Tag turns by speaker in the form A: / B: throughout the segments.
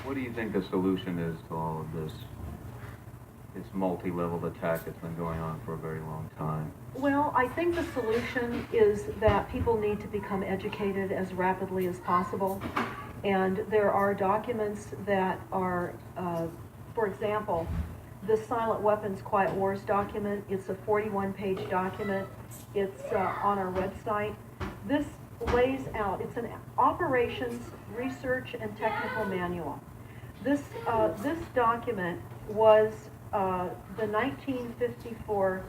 A: What do you think the solution is to all of this multi-level attack that's been going on for a very long time?
B: Well, I think the solution is that people need to become educated as rapidly as possible. And there are documents that are, for example, the Silent Weapons Quiet Wars document. It's a 41-page document. It's on our website. This lays out, it's an operations, research, and technical manual. This document was the 1954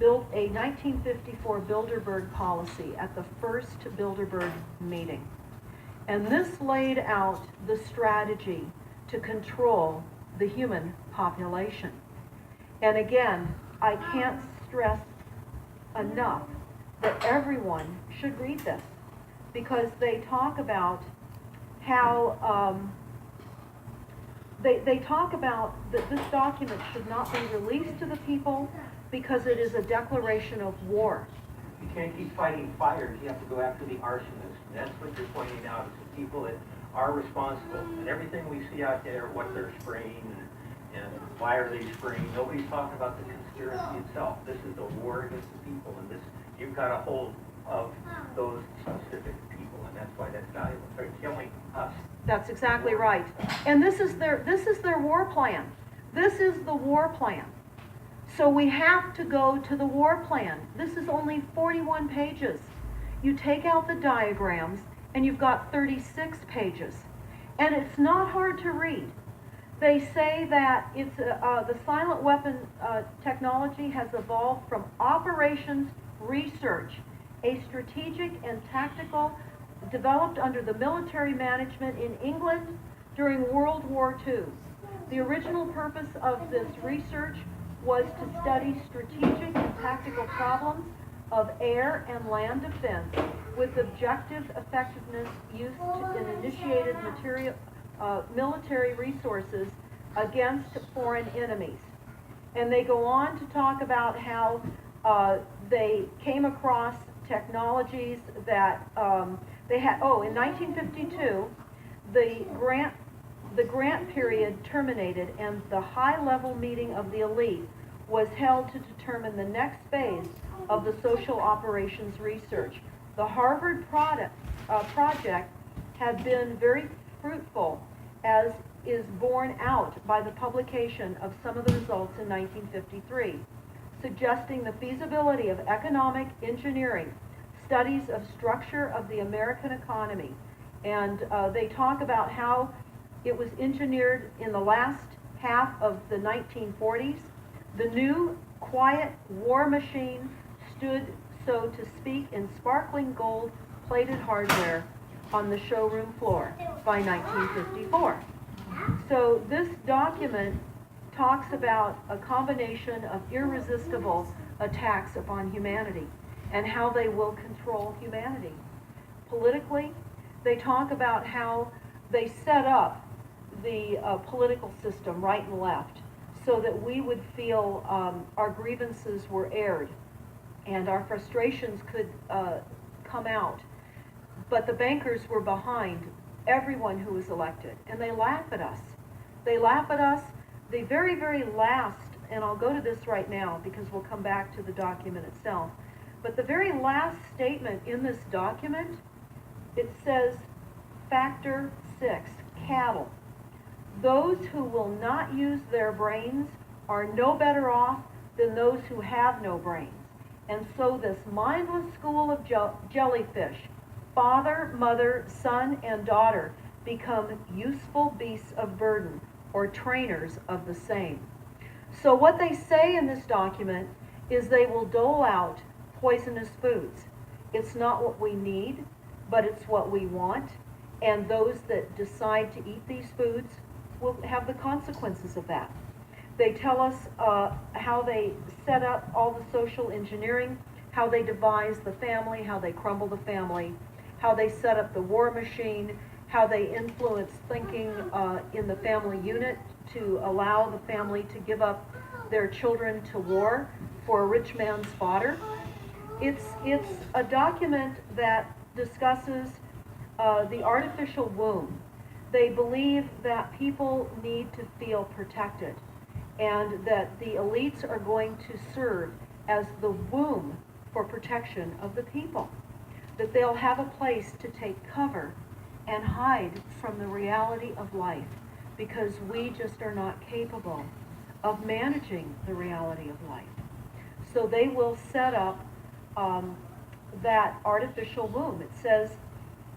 B: a 1954 Bilderberg policy at the first Bilderberg meeting. And this laid out the strategy to control the human population. And again, I can't stress enough that everyone should read this, because they talk about how they talk about that this document should not be released to the people because it is a declaration of war.
C: You can't keep fighting fires. You have to go after the arsonists. And that's what you're pointing out, is the people that are responsible. And everything we see out there, what they're spraying and why are they spraying, nobody's talking about the conspiracy itself. This is a war against the people, and this, you've got a hold of those specific people, and that's why that's valuable. They're killing us.
B: That's exactly right. And this is their war plan. This is the war plan. So we have to go to the war plan. This is only 41 pages. You take out the diagrams and you've got 36 pages. And it's not hard to read. They say that it's the silent weapon technology has evolved from operations research, a strategic and tactical developed under the military management in England during World War II. The original purpose of this research was to study strategic and tactical problems of air and land defense with objective effectiveness used in initiated military resources against foreign enemies. And they go on to talk about how they came across technologies that they had. Oh, in 1952, the grant period terminated, and the high-level meeting of the elite was held to determine the next phase of the social operations research. The Harvard project had been very fruitful, as is borne out by the publication of some of the results in 1953, suggesting the feasibility of economic engineering, studies of structure of the American economy. And they talk about how it was engineered in the last half of the 1940s. The new quiet war machine stood, so to speak, in sparkling gold-plated hardware on the showroom floor by 1954. So this document talks about a combination of irresistible attacks upon humanity and how they will control humanity. Politically, they talk about how they set up the political system, right and left, so that we would feel our grievances were aired and our frustrations could come out. But the bankers were behind everyone who was elected, and they laugh at us. They laugh at us. The very, very last, and I'll go to this right now because we'll come back to the document itself, but the very last statement in this document, it says, Factor 6, cattle. Those who will not use their brains are no better off than those who have no brains. And so this mindless school of jellyfish, father, mother, son, and daughter, become useful beasts of burden, or trainers of the same. So what they say in this document is they will dole out poisonous foods. It's not what we need, but it's what we want. And those that decide to eat these foods will have the consequences of that. They tell us how they set up all the social engineering, how they devise the family, how they crumble the family, how they set up the war machine, how they influence thinking in the family unit to allow the family to give up their children to war for a rich man's fodder. It's a document that discusses the artificial womb, They believe that people need to feel protected and that the elites are going to serve as the womb for protection of the people. That they'll have a place to take cover and hide from the reality of life because we just are not capable of managing the reality of life. So they will set up that artificial womb. It says,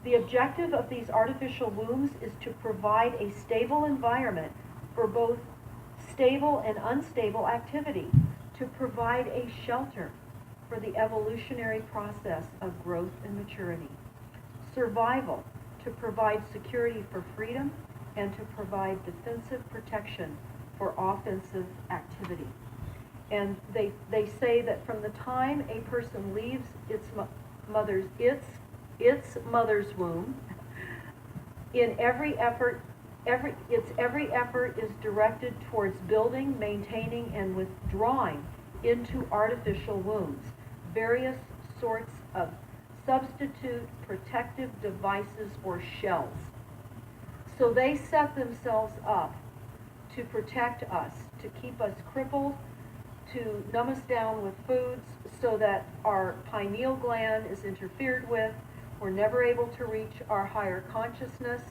B: the objective of these artificial wombs is to provide a stable environment for both stable and unstable activity, to provide a shelter for the evolutionary process of growth and maturity. Survival, to provide security for freedom and to provide defensive protection for offensive activity. And they say that from the time a person leaves its mother's womb, in every effort is directed towards building, maintaining, and withdrawing into artificial wombs various sorts of substitute protective devices or shells. So they set themselves up to protect us, to keep us crippled, to numb us down with foods so that our pineal gland is interfered with. We're never able to reach our higher consciousness.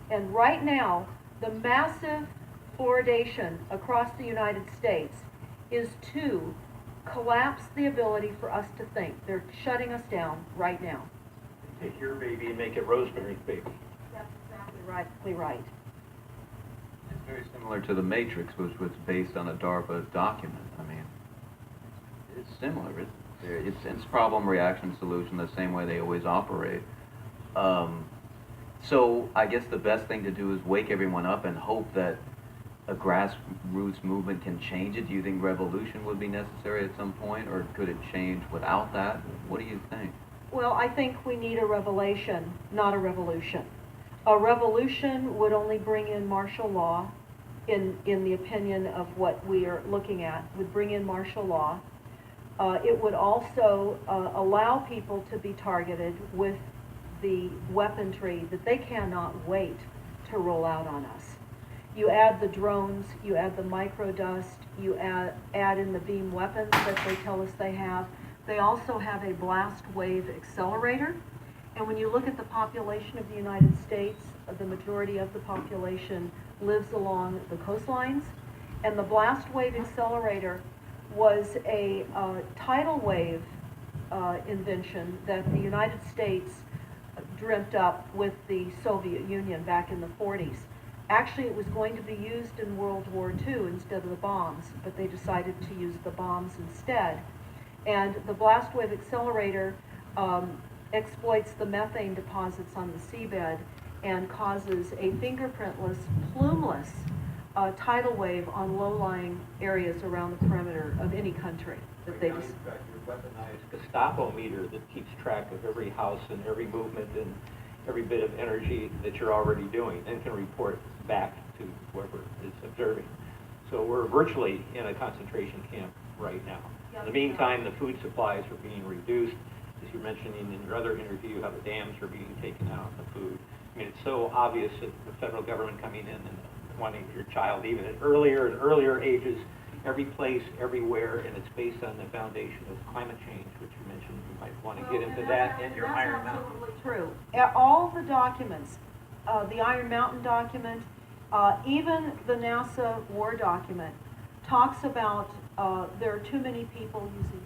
B: And right now, the massive fluoridation across the United States is to collapse the ability for us to think. They're shutting us down right now.
C: Take your baby and make it Rosemary's Baby.
B: That's exactly right.
A: It's very similar to The Matrix, which was based on a DARPA document. I mean, it's similar. It's problem, reaction, solution, the same way they always operate. So I guess the best thing to do is wake everyone up and hope that a grassroots movement can change it. Do you think revolution would be necessary at some point, or could it change without that? What do you think?
B: Well, I think we need a revelation, not a revolution. A revolution would only bring in martial law, in the opinion of what we are looking at, would bring in martial law. It would also allow people to be targeted with the weaponry that they cannot wait to roll out on us. You add the drones, you add the microdust, you add in the beam weapons that they tell us they have. They also have a blast wave accelerator. And when you look at the population of the United States, the majority of the population lives along the coastlines. And the blast wave accelerator was a tidal wave invention that the United States dreamt up with the Soviet Union back in the 40s. Actually, it was going to be used in World War II instead of the bombs, but they decided to use the bombs instead. And the blast wave accelerator exploits the methane deposits on the seabed and causes a fingerprintless, plumeless tidal wave on low-lying areas around the perimeter of any country that they just...
C: Your weaponized Gestapo meter that keeps track of every house and every movement and every bit of energy that you're already doing and can report back to whoever is observing. So we're virtually in a concentration camp right now. In the meantime, the food supplies are being reduced. As you're mentioning in your other interview, how the dams are being taken out, the food. I mean, it's so obvious that the federal government coming in and wanting your child even at earlier and earlier ages, every place, everywhere, and it's based on the foundation of climate change, which you mentioned. You might want to get into that and your Iron Mountain.
B: That's absolutely true. All the documents, the Iron Mountain document, even the NASA war document, talks about there are too many people using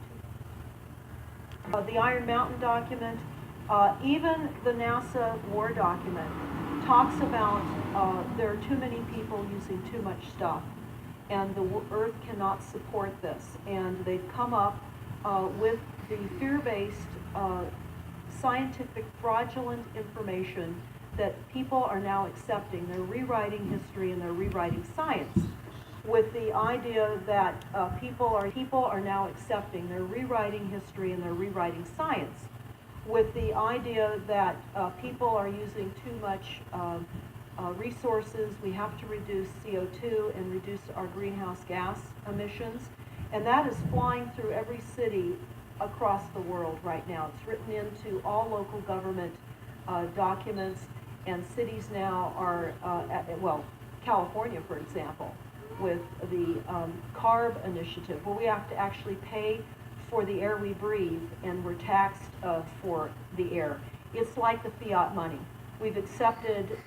B: the Iron Mountain document, even the NASA war document talks about there are too many people using too much stuff, and the Earth cannot support this. And they've come up with the fear-based, scientific, fraudulent information that people are now accepting. They're rewriting history and they're rewriting science with the idea that people are now accepting. They're rewriting history and they're rewriting science with the idea that people are using too much resources. We have to reduce CO2 and reduce our greenhouse gas emissions. And that is flying through every city across the world right now. It's written into all local government documents. And cities now are, well, California, for example, with the CARB initiative, where we have to actually pay for the air we breathe, and we're taxed for the air. It's like the fiat money. We've accepted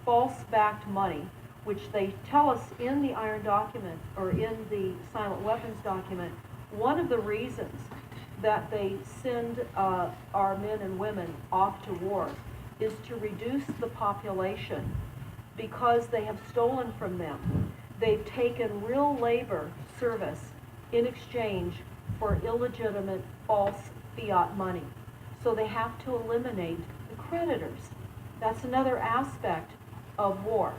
B: false-backed money, which they tell us in the iron document, or in the silent weapons document, one of the reasons that they send our men and women off to war is to reduce the population, because they have stolen from them. They've taken real labor service in exchange for illegitimate false fiat money. So they have to eliminate the creditors. That's another aspect of war,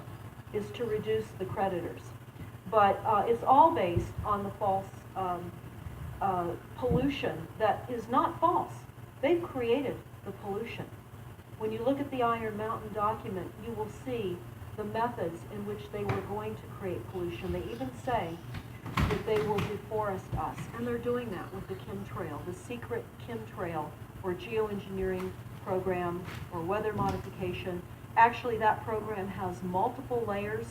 B: is to reduce the creditors. But it's all based on the false pollution that is not false. They've created the pollution. When you look at the Iron Mountain document, you will see the methods in which they were going to create pollution. They even say that they will deforest us, and they're doing that with the chemtrail, the secret chemtrail, or geoengineering program, or weather modification. Actually, that program has multiple layers.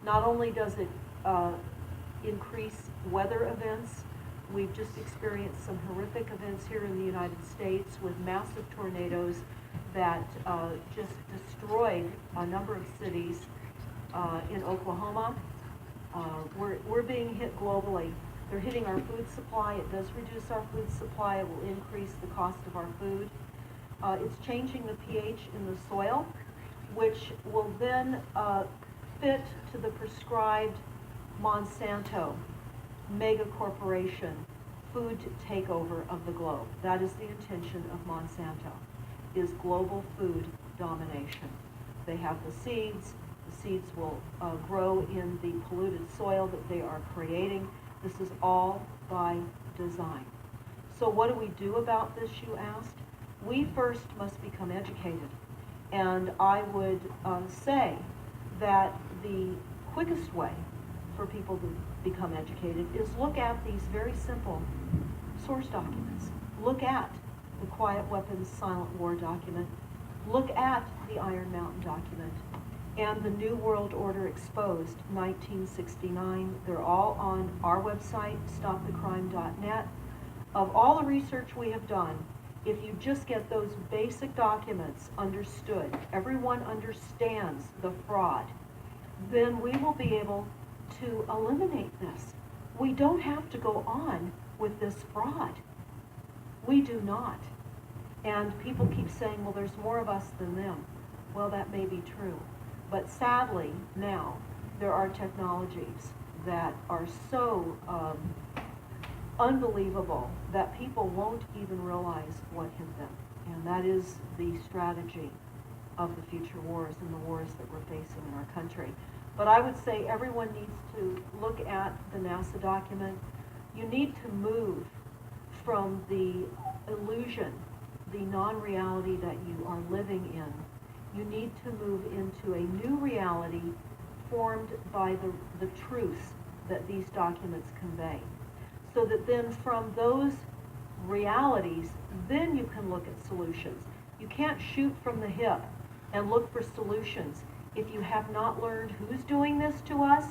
B: Not only does it increase weather events, we've just experienced some horrific events here in the United States with massive tornadoes that just destroyed a number of cities in Oklahoma. We're being hit globally. They're hitting our food supply. It does reduce our food supply. It will increase the cost of our food. It's changing the pH in the soil, which will then fit to the prescribed Monsanto mega corporation food takeover of the globe. That is the intention of Monsanto, is global food domination. They have the seeds. The seeds will grow in the polluted soil that they are creating. This is all by design. So what do we do about this, you asked? We first must become educated. And I would say that the quickest way for people to become educated is look at these very simple source documents. Look at the Quiet Weapons Silent War document. Look at the Iron Mountain document and the New World Order Exposed, 1969. They're all on our website, stopthecrime.net. Of all the research we have done, if you just get those basic documents understood, everyone understands the fraud, then we will be able to eliminate this. We don't have to go on with this fraud. We do not. And people keep saying, well, there's more of us than them. Well, that may be true. But sadly, now, there are technologies that are so unbelievable that people won't even realize what hit them. And that is the strategy of the future wars and the wars that we're facing in our country. But I would say everyone needs to look at the NASA document. You need to move from the illusion, the non-reality that you are living in. You need to move into a new reality formed by the truths that these documents convey. So that then from those realities, then you can look at solutions. You can't shoot from the hip and look for solutions if you have not learned who's doing this to us,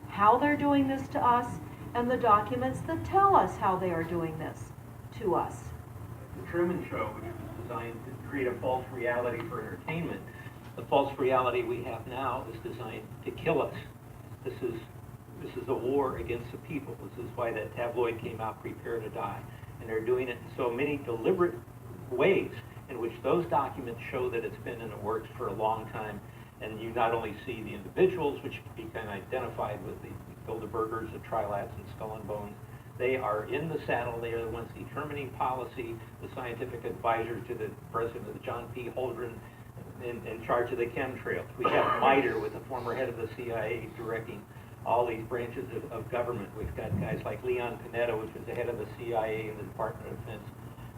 B: how they're doing this to us, and the documents that tell us how they are doing this to us.
C: The Truman Show, which was designed to create a false reality for entertainment, the false reality we have now is designed to kill us. This is a war against the people. This is why that tabloid came out, Prepare to Die. And they're doing it in so many deliberate ways in which those documents show that it's been in the works for a long time. And you not only see the individuals, which can be kind of identified with the Bilderbergers, the Trilats, and Skull and Bones. They are in the saddle. They are the ones determining policy, the scientific advisor to the president of the John P. Holdren, in charge of the chemtrails. We have MITRE with the former head of the CIA directing all these branches of government. We've got guys like Leon Panetta, which was the head of the CIA and the Department of Defense,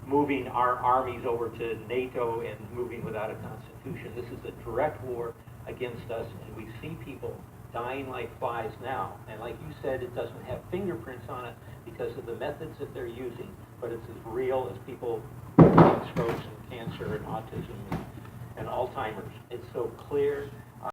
C: moving our armies over to NATO and moving without a constitution. This is a direct war against us, and we see people dying like flies now. And like you said, it doesn't have fingerprints on it because of the methods that they're using, but it's as real as people getting strokes and cancer and autism and Alzheimer's. It's so clear,